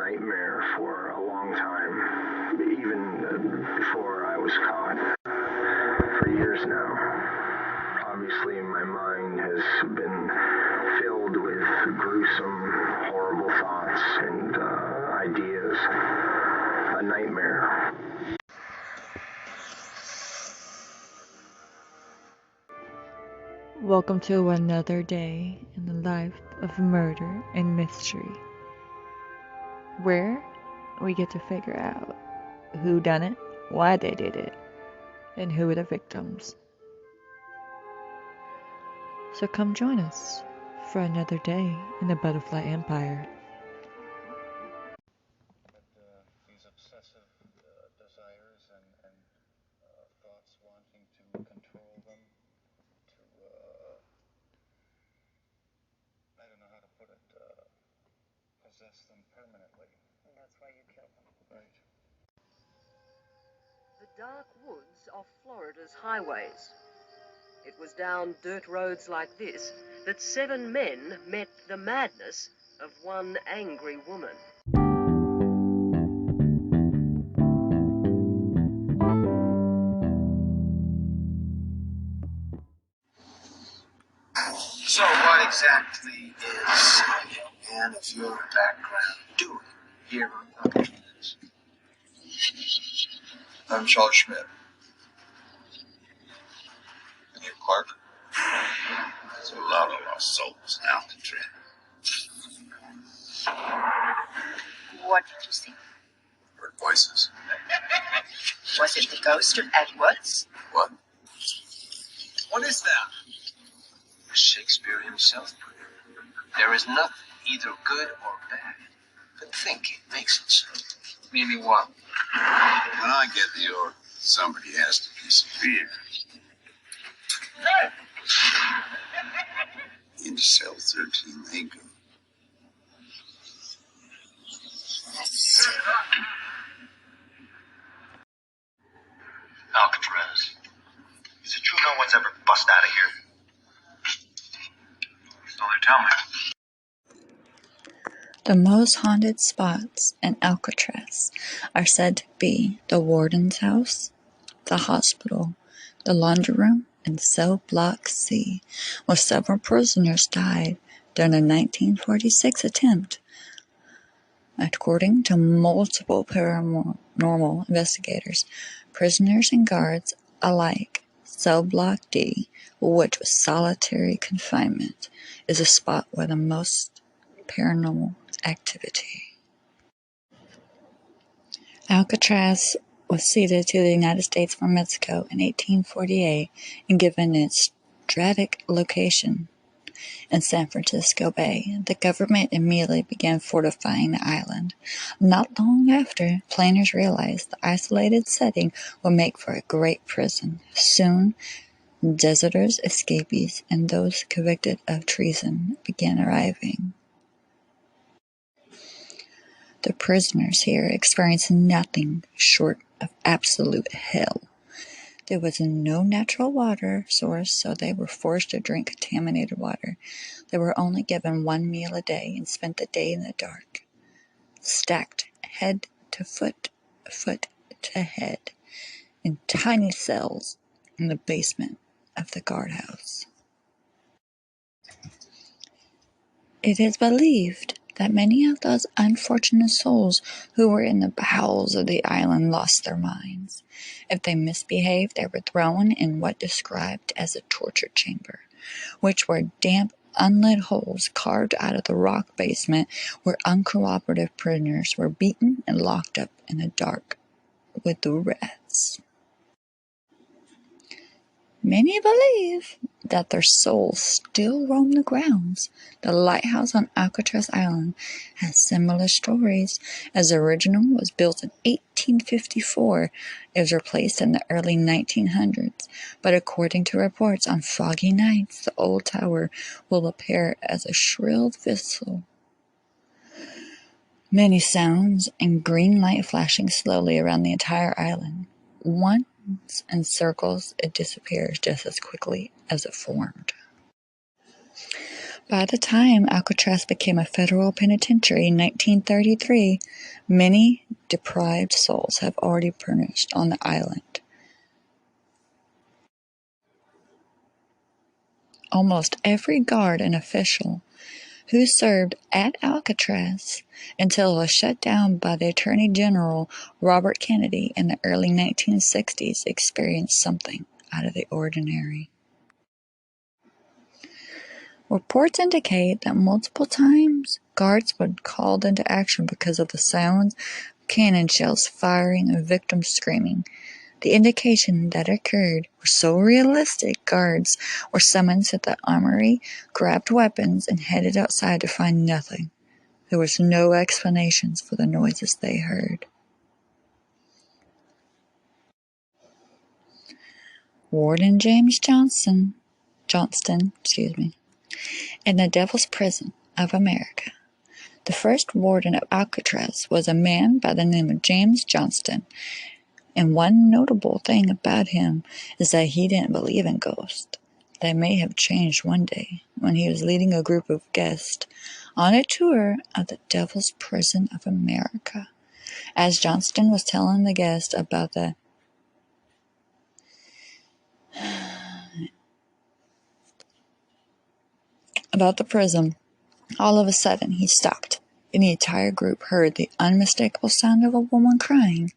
nightmare for a long time, even before I was caught, for years now. Obviously, my mind has been filled with gruesome, horrible thoughts and ideas. A nightmare. Welcome to another day in the life of murder and mystery, where we get to figure out who done it, why they did it, and who are the victims. So come join us for another day in the Butterfly Empire. These obsessive desires and thoughts wanting to control them, to, I don't know how to put it, possess them permanently. And that's why you kill them. Right. The dark woods of Florida's highways. It was down dirt roads like this that 7 men met the madness of one angry woman. So what exactly is a young man of your background doing here on Alcatraz? I'm Charles Schmidt. And you're Clark? There's a lot of lost souls in Alcatraz. What did you see? Heard voices. Was it the ghost of Edwards? What? What is that? Shakespeare himself put it. There is nothing, either good or bad, but thinking makes it so. Meaning what? When I get the order, somebody has to disappear. Into cell 13 they go. Alcatraz. Is it true no one's ever bust out of here? So they tell me. The most haunted spots in Alcatraz are said to be the warden's house, the hospital, the laundry room, and cell block C, where several prisoners died during the 1946 attempt. According to multiple paranormal investigators, prisoners and guards alike, cell block D, which was solitary confinement, is a spot where the most paranormal activity. Alcatraz was ceded to the United States from Mexico in 1848 and given its strategic location in San Francisco Bay. The government immediately began fortifying the island. Not long after, planners realized the isolated setting would make for a great prison. Soon, deserters, escapees, and those convicted of treason began arriving. The prisoners here experienced nothing short of absolute hell. There was no natural water source, so they were forced to drink contaminated water. They were only given 1 meal a day and spent the day in the dark, stacked head to foot, foot to head, in tiny cells in the basement of the guardhouse. It is believed that many of those unfortunate souls who were in the bowels of the island lost their minds. If they misbehaved, they were thrown in what described as a torture chamber, which were damp, unlit holes carved out of the rock basement where uncooperative prisoners were beaten and locked up in the dark with the rats. Many believe that their souls still roam the grounds. The lighthouse on Alcatraz Island has similar stories, as the original was built in 1854. It was replaced in the early 1900s, but according to reports, on foggy nights, the old tower will appear as a shrill whistle. Many sounds and green light flashing slowly around the entire island. Once in circles, it disappears just as quickly as it formed. By the time Alcatraz became a federal penitentiary in 1933, many deprived souls have already perished on the island. Almost every guard and official who served at Alcatraz until it was shut down by the Attorney General Robert Kennedy in the early 1960s experienced something out of the ordinary. Reports indicate that multiple times guards were called into action because of the sounds of cannon shells firing and victims screaming. The indication that occurred were so realistic, guards were summoned to the armory, grabbed weapons, and headed outside to find nothing. There was no explanations for the noises they heard. Warden James Johnston, in the Devil's Prison of America. The first warden of Alcatraz was a man by the name of James Johnston, and one notable thing about him is that he didn't believe in ghosts. They may have changed one day when he was leading a group of guests on a tour of the Devil's Prison of America. As Johnston was telling the guests about the prison, all of a sudden he stopped, and the entire group heard the unmistakable sound of a woman crying.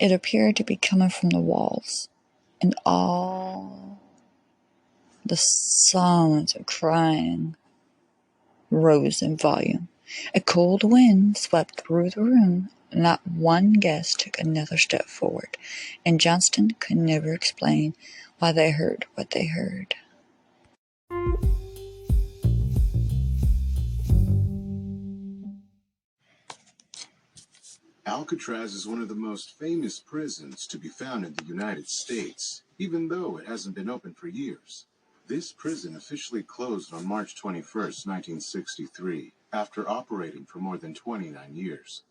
It appeared to be coming from the walls, and all the sounds of crying rose in volume. A cold wind swept through the room. Not one guest took another step forward, and Johnston could never explain why they heard what they heard. Alcatraz is one of the most famous prisons to be found in the United States, even though it hasn't been open for years. This prison officially closed on March 21, 1963, after operating for more than 29 years.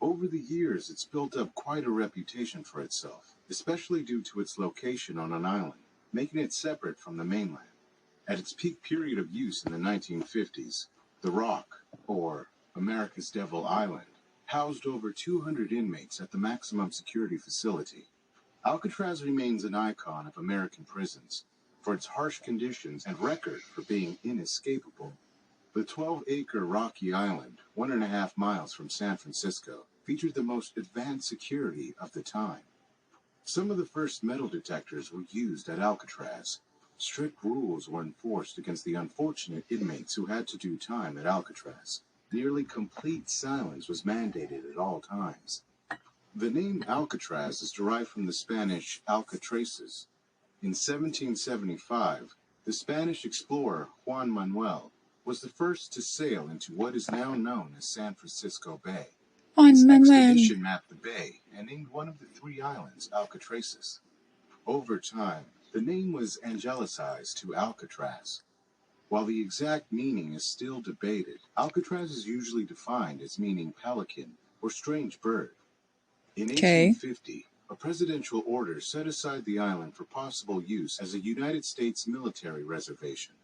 Over the years, it's built up quite a reputation for itself, especially due to its location on an island, making it separate from the mainland. At its peak period of use in the 1950s, the Rock, or America's Devil Island, housed over 200 inmates at the maximum security facility. Alcatraz remains an icon of American prisons for its harsh conditions and record for being inescapable. The 12-acre rocky island, 1.5 miles from San Francisco, featured the most advanced security of the time. Some of the first metal detectors were used at Alcatraz. Strict rules were enforced against the unfortunate inmates who had to do time at Alcatraz. Nearly complete silence was mandated at all times. The name Alcatraz is derived from the Spanish Alcatrazes. In 1775, the Spanish explorer Juan Manuel was the first to sail into what is now known as San Francisco Bay. His expedition mapped the bay and named one of the 3 islands Alcatrazes. Over time, the name was angelicized to Alcatraz. While the exact meaning is still debated, Alcatraz is usually defined as meaning pelican or strange bird. In 1850, a presidential order set aside the island for possible use as a United States military reservation.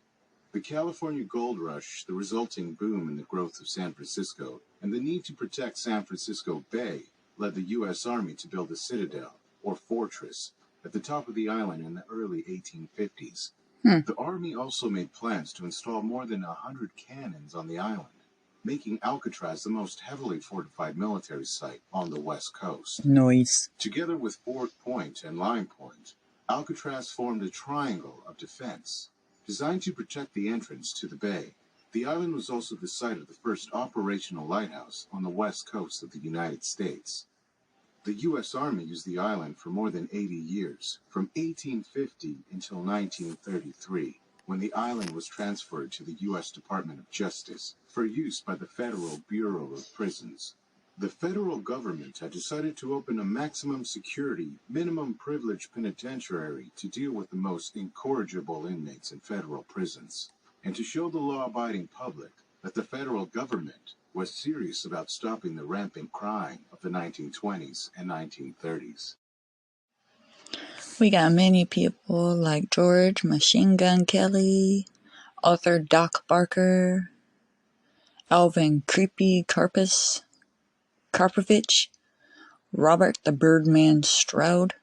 The California gold rush, the resulting boom in the growth of San Francisco, and the need to protect San Francisco Bay led the U.S. Army to build a citadel, or fortress, at the top of the island in the early 1850s. The Army also made plans to install more than 100 cannons on the island, making Alcatraz the most heavily fortified military site on the West Coast. Noise. Together with Fort Point and Line Point, Alcatraz formed a triangle of defense, designed to protect the entrance to the bay. The island was also the site of the first operational lighthouse on the west coast of the United States. The U.S. Army used the island for more than 80 years, from 1850 until 1933, when the island was transferred to the U.S. Department of Justice for use by the Federal Bureau of Prisons. The federal government had decided to open a maximum security, minimum privilege penitentiary to deal with the most incorrigible inmates in federal prisons, and to show the law-abiding public that the federal government was serious about stopping the rampant crime of the 1920s and 1930s. We got many people like George Machine Gun Kelly, Arthur Doc Barker, Alvin Creepy Karpovich, Robert the Birdman Stroud,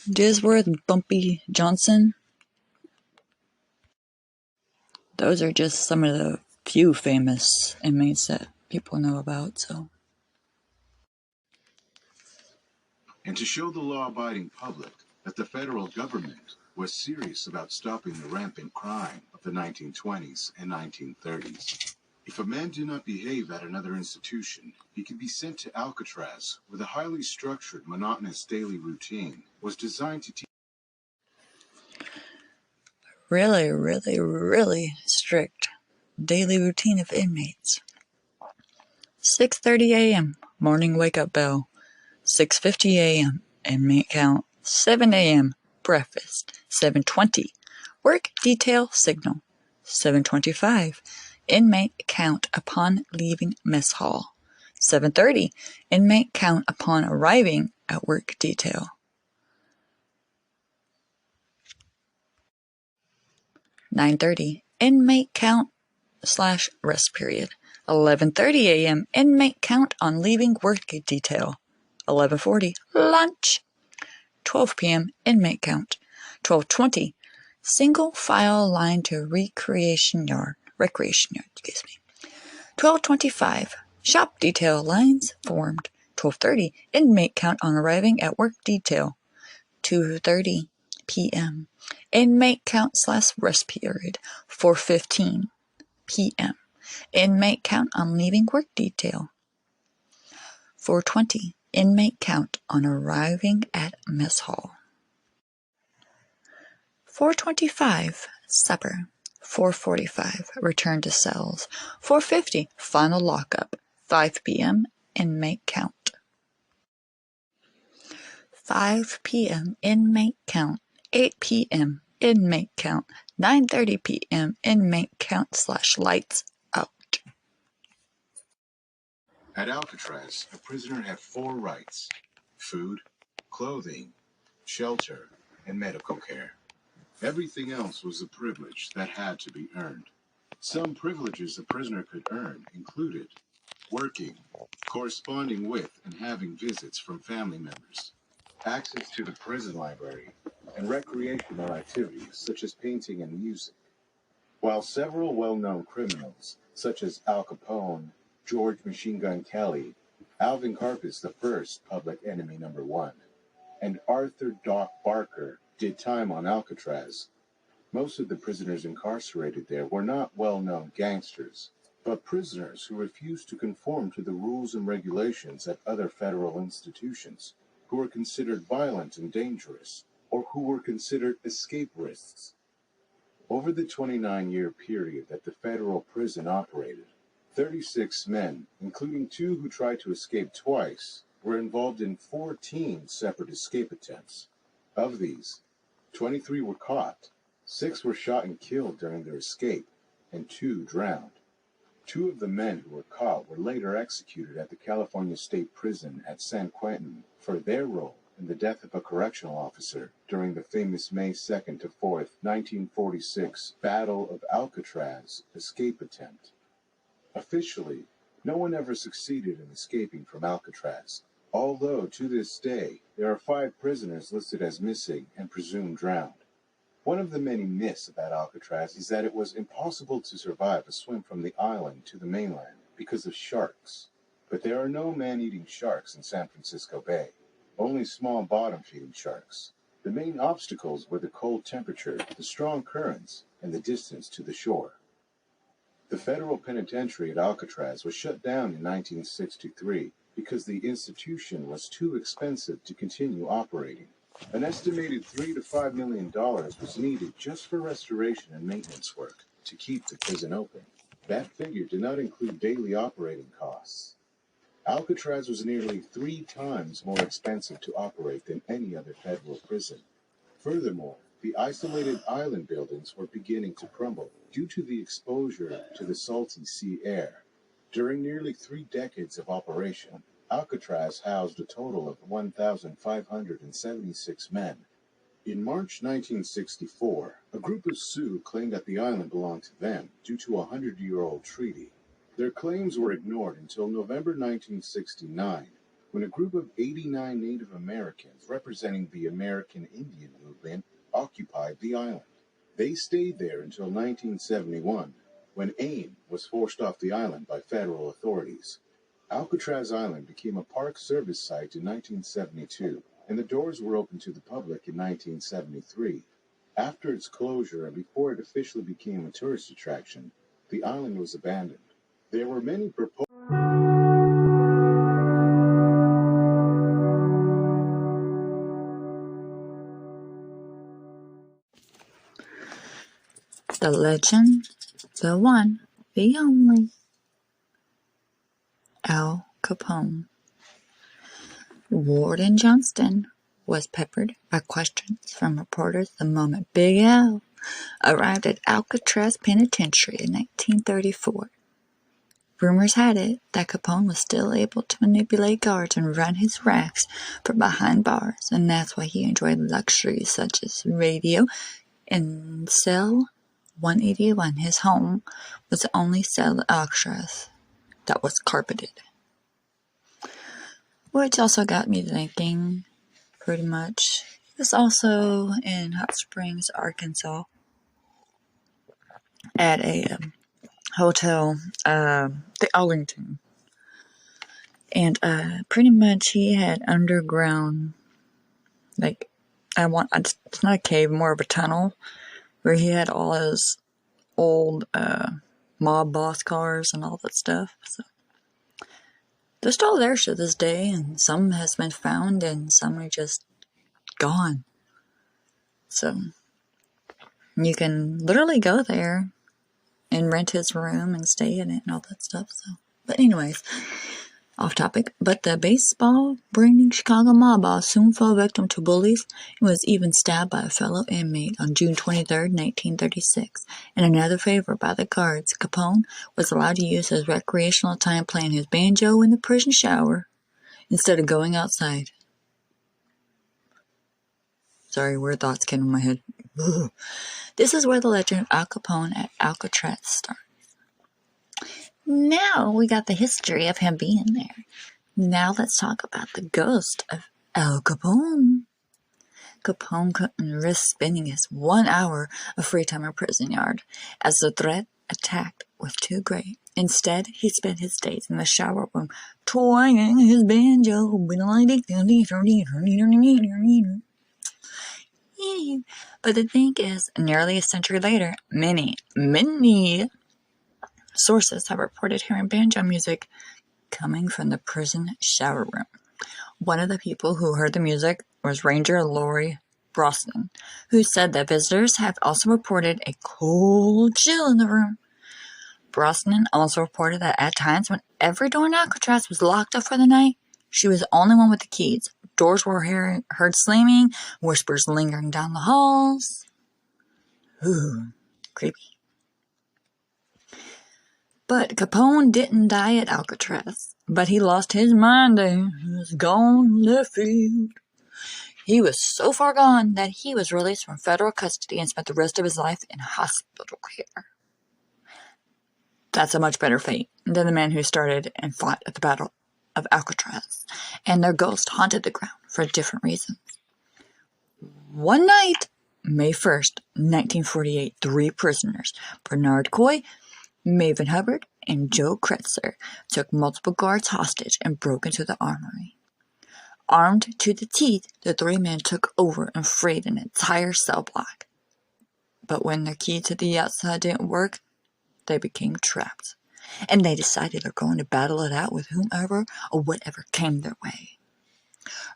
Disworth Bumpy Johnson. Those are just some of the few famous inmates that people know about, so. And to show the law-abiding public that the federal government was serious about stopping the rampant crime of the 1920s and 1930s. If a man did not behave at another institution, he could be sent to Alcatraz, where the highly structured, monotonous daily routine was designed to teach. Really, really, really strict daily routine of inmates. 6:30 a.m. morning wake-up bell. 6:50 a.m. inmate count. 7 a.m. breakfast. 7:20 work detail signal. 7:25 inmate count upon leaving mess hall. 7:30 inmate count upon arriving at work detail. 9:30 inmate count / rest period. 11:30 a.m. inmate count on leaving work detail. 11:40 lunch. 12 p.m. inmate count. 12:20 single file line to recreation yard. 12:25 shop detail lines formed. 12:30 inmate count on arriving at work detail. 2:30 p.m. inmate count / rest period. 4:15 p.m. inmate count on leaving work detail. 4:20 inmate count on arriving at mess hall. 4:25 supper. 4:45 return to cells. 4:50 final lockup. 5 p.m. inmate count. 5 p.m. inmate count. 8 p.m. inmate count. 9:30 p.m. inmate count / lights out. At Alcatraz, a prisoner had 4 rights: food, clothing, shelter, and medical care. Everything else was a privilege that had to be earned. Some privileges a prisoner could earn included working, corresponding with and having visits from family members, access to the prison library, and recreational activities such as painting and music. While several well-known criminals, such as Al Capone, George Machine Gun Kelly, Alvin Karpis the First, Public Enemy Number 1, and Arthur Doc Barker did time on Alcatraz, most of the prisoners incarcerated there were not well-known gangsters, but prisoners who refused to conform to the rules and regulations at other federal institutions, who were considered violent and dangerous, or who were considered escape risks. Over the 29-year period that the federal prison operated, 36 men, including 2 who tried to escape twice, were involved in 14 separate escape attempts. Of these, 23 were caught, 6 were shot and killed during their escape, and 2 drowned. 2 of the men who were caught were later executed at the California State Prison at San Quentin for their role in the death of a correctional officer during the famous May 2nd to 4th, 1946 Battle of Alcatraz escape attempt. Officially, no one ever succeeded in escaping from Alcatraz, although to this day there are 5 prisoners listed as missing and presumed drowned. One of the many myths about Alcatraz is that it was impossible to survive a swim from the island to the mainland because of sharks. But there are no man-eating sharks in San Francisco Bay, only small bottom-feeding sharks. The main obstacles were the cold temperature, the strong currents, and the distance to the shore. The federal penitentiary at Alcatraz was shut down in 1963 because the institution was too expensive to continue operating. An estimated $3 to $5 million was needed just for restoration and maintenance work to keep the prison open. That figure did not include daily operating costs. Alcatraz was nearly 3 times more expensive to operate than any other federal prison. Furthermore, the isolated island buildings were beginning to crumble due to the exposure to the salty sea air. During nearly 3 decades of operation, Alcatraz housed a total of 1,576 men, In March 1964, a group of Sioux claimed that the island belonged to them due to a 100-year-old treaty. Their claims were ignored until November 1969, when a group of 89 Native Americans representing the American Indian movement occupied the island. They stayed there until 1971, when AIM was forced off the island by federal authorities. Alcatraz Island became a Park Service site in 1972, and the doors were opened to the public in 1973. After its closure and before it officially became a tourist attraction, the island was abandoned. There were many proposals. The legend, the one, the only, Al Capone. Warden Johnston was peppered by questions from reporters the moment Big Al arrived at Alcatraz Penitentiary in 1934. Rumors had it that Capone was still able to manipulate guards and run his racks from behind bars, and that's why he enjoyed luxuries such as radio. In cell 181, his home was the only cell at Alcatraz that was carpeted. Which also got me thinking, pretty much. It's also in Hot Springs, Arkansas, at a hotel, the Arlington. And pretty much he had underground, like, it's not a cave, more of a tunnel, where he had all his old mob boss cars and all that stuff. So they're still there to this day, and some has been found, and some are just gone. So you can literally go there and rent his room and stay in it and all that stuff. So, but anyways, off topic. But the baseball-bringing Chicago mob boss soon fell victim to bullies and was even stabbed by a fellow inmate on June 23, 1936. In another favor by the guards, Capone was allowed to use his recreational time playing his banjo in the prison shower instead of going outside. Sorry, weird thoughts came in my head. Ugh. This is where the legend of Al Capone at Alcatraz starts. Now we got the history of him being there. Now let's talk about the ghost of Al Capone. Capone couldn't risk spending his 1 hour of free time in prison yard, as the threat attacked was too great. Instead, he spent his days in the shower room, twanging his banjo. But the thing is, nearly a century later, many sources have reported hearing banjo music coming from the prison shower room. One of the people who heard the music was Ranger Lori Brosnan, who said that visitors have also reported a cold chill in the room. Brosnan also reported that at times when every door in Alcatraz was locked up for the night, she was the only one with the keys. Doors were heard slamming, whispers lingering down the halls. Ooh, creepy. But Capone didn't die at Alcatraz, but he lost his mind there. He was gone left field. He was so far gone that he was released from federal custody and spent the rest of his life in hospital care. That's a much better fate than the men who started and fought at the Battle of Alcatraz, and their ghost haunted the ground for different reasons. One night, May 1st, 1948, 3 prisoners, Bernard Coy, Maven Hubbard, and Joe Kretzer, took multiple guards hostage and broke into the armory. Armed to the teeth, the 3 men took over and freed an entire cell block. But when their key to the outside didn't work, they became trapped, and they decided they're going to battle it out with whomever or whatever came their way.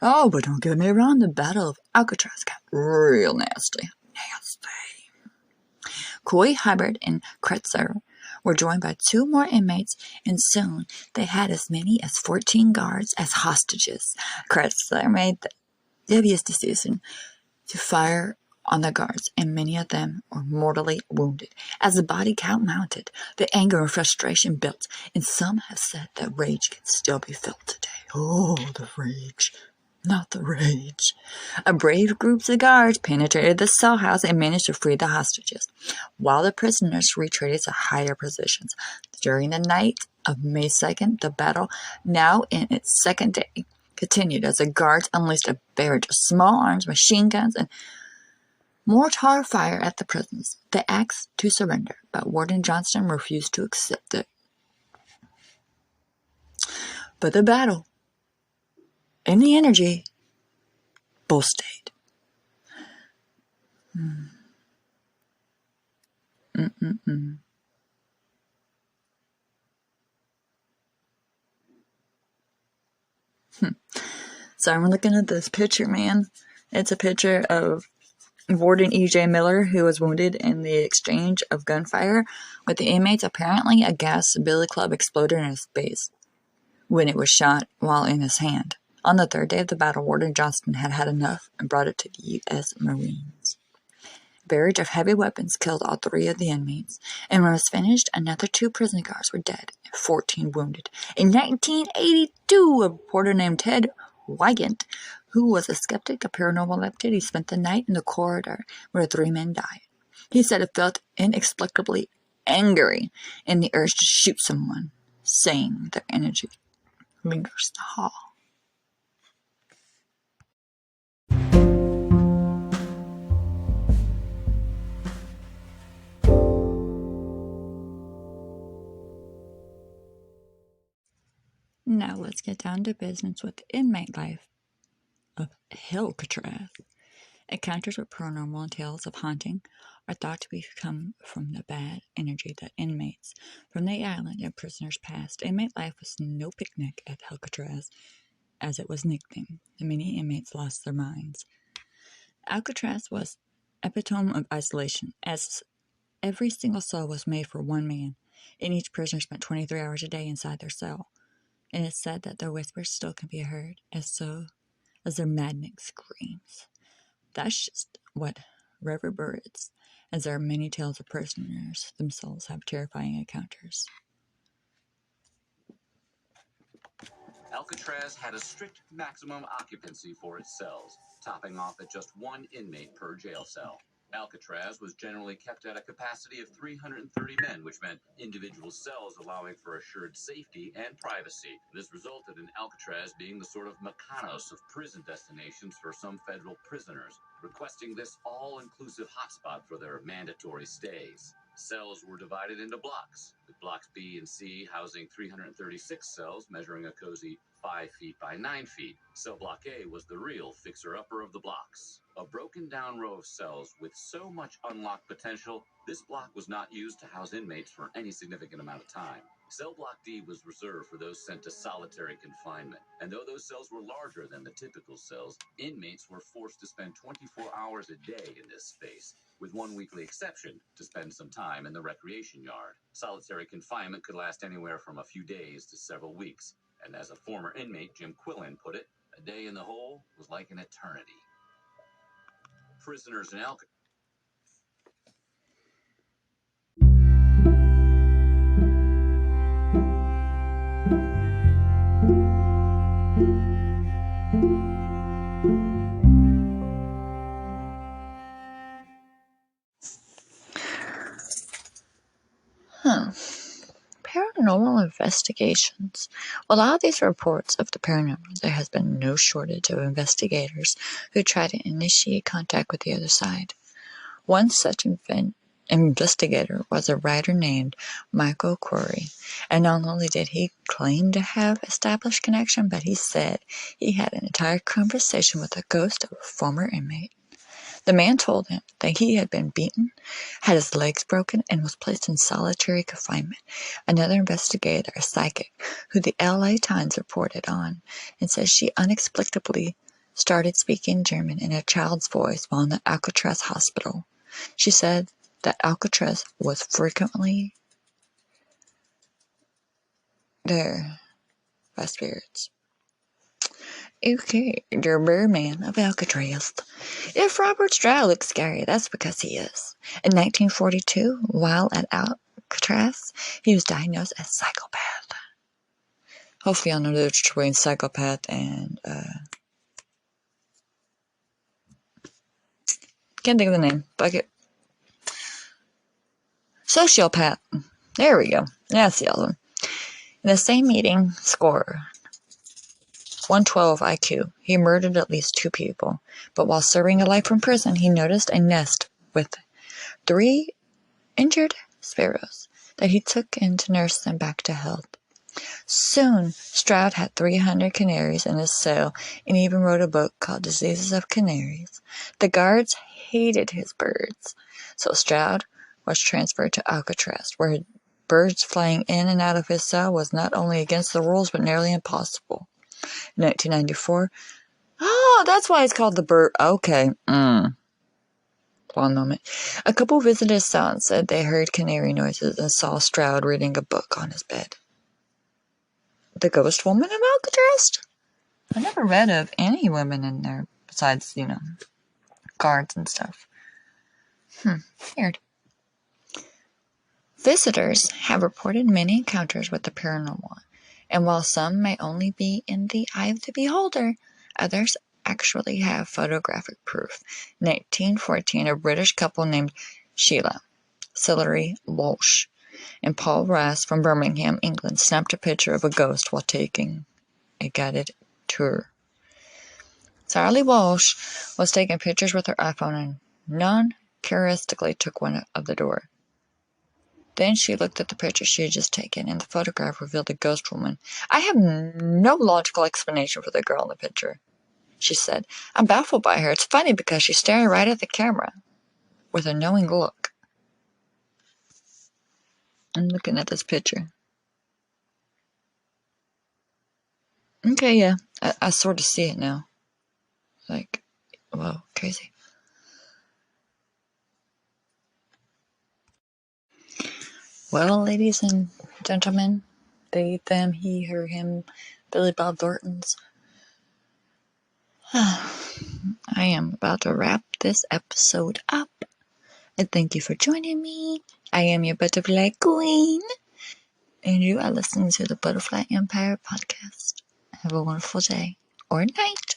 Oh, but don't get me wrong, the Battle of Alcatraz got real nasty. Coy, Hubbard, and Kretzer were joined by 2 more inmates, and soon they had as many as 14 guards as hostages. Kretzer made the devious decision to fire on the guards, and many of them were mortally wounded. As the body count mounted, the anger and frustration built, and some have said that rage can still be felt today. Oh, the rage. not the rage. A brave group of guards penetrated the cell house and managed to free the hostages, while the prisoners retreated to higher positions. During the night of May 2nd, the battle, now in its second day, continued as the guards unleashed a barrage of small arms, machine guns, and mortar fire at the prisons. They asked to surrender, but Warden Johnston refused to accept it. But the battle and the energy both stayed. So I'm looking at this picture, man. It's a picture of Warden E.J. Miller, who was wounded in the exchange of gunfire with the inmates. Apparently, a gas billy club exploded in his face when it was shot while in his hand. On the third day of the battle, Warden Johnston had had enough and brought it to the U.S. Marines. A barrage of heavy weapons killed all 3 of the inmates, and when it was finished, another 2 prison guards were dead and 14 wounded. In 1982, a reporter named Ted Wygant, who was a skeptic of paranormal activity, spent the night in the corridor where 3 men died. He said it felt inexplicably angry and the urge to shoot someone, saying their energy lingers in the hall. Now let's get down to business with the inmate life of Alcatraz. Encounters with paranormal and tales of haunting are thought to come from the bad energy that inmates from the island and prisoners passed. Inmate life was no picnic at Alcatraz, as it was nicknamed. Many inmates lost their minds. Alcatraz was epitome of isolation, as every single cell was made for one man, and each prisoner spent 23 hours a day inside their cell. And it's said that their whispers still can be heard, as their maddening screams. That's just what reverberates, as there are many tales of prisoners themselves have terrifying encounters. Alcatraz had a strict maximum occupancy for its cells, topping off at just 1 inmate per jail cell. Alcatraz was generally kept at a capacity of 330 men, which meant individual cells allowing for assured safety and privacy. This resulted in Alcatraz being the sort of Mykonos of prison destinations for some federal prisoners, requesting this all-inclusive hotspot for their mandatory stays. Cells were divided into blocks, with blocks B and C housing 336 cells measuring a cozy 5 feet by 9 feet. Cell block A was the real fixer-upper of the blocks. A broken-down row of cells with so much unlocked potential, this block was not used to house inmates for any significant amount of time. Cell block D was reserved for those sent to solitary confinement, and though those cells were larger than the typical cells, inmates were forced to spend 24 hours a day in this space, with one weekly exception to spend some time in the recreation yard. Solitary confinement could last anywhere from a few days to several weeks, and as a former inmate, Jim Quillen, put it, a day in the hole was like an eternity. Prisoners in Alcatraz. Paranormal investigations. With all these reports of the paranormal, there has been no shortage of investigators who try to initiate contact with the other side. One such investigator was a writer named Michael Corey, and not only did he claim to have established connection, but he said he had an entire conversation with the ghost of a former inmate. The man told him that he had been beaten, had his legs broken, and was placed in solitary confinement. Another investigator, a psychic, who the LA Times reported on, and says she unexplicably started speaking German in a child's voice while in the Alcatraz hospital. She said that Alcatraz was frequently there by spirits. Okay, the bear man of Alcatraz. If Robert Stroud looks scary, that's because he is. In 1942, while at Alcatraz, he was diagnosed as psychopath. Hopefully y'all know the difference between psychopath and Can't think of the name. Fuck it. Sociopath. There we go. That's the other one. In the same meeting, score 112 IQ. He murdered at least 2 people, but while serving a life in prison, he noticed a nest with 3 injured sparrows that he took in to nurse them back to health. Soon, Stroud had 300 canaries in his cell and even wrote a book called Diseases of Canaries. The guards hated his birds, so Stroud was transferred to Alcatraz, where birds flying in and out of his cell was not only against the rules but nearly impossible. In 1994, that's why it's called the bird. Okay. One moment. A couple visited his cell and said they heard canary noises and saw Stroud reading a book on his bed. The ghost woman of Alcatraz? I never read of any women in there besides, guards and stuff. Weird. Visitors have reported many encounters with the paranormal, and while some may only be in the eye of the beholder, others actually have photographic proof. In 1814, a British couple named Sheila Sillery Walsh and Paul Rass from Birmingham, England, snapped a picture of a ghost while taking a guided tour. Sally Walsh was taking pictures with her iPhone and non-characteristically took one of the door. Then she looked at the picture she had just taken, and the photograph revealed a ghost woman. I have no logical explanation for the girl in the picture, she said. I'm baffled by her. It's funny because she's staring right at the camera with a knowing look. I'm looking at this picture. Okay, yeah. I sort of see it now. Like, whoa, crazy. Well, ladies and gentlemen, they, them, he, her, him, Billy Bob Thornton's. I am about to wrap this episode up. And thank you for joining me. I am your butterfly queen. And you are listening to the Butterfly Empire podcast. Have a wonderful day or night.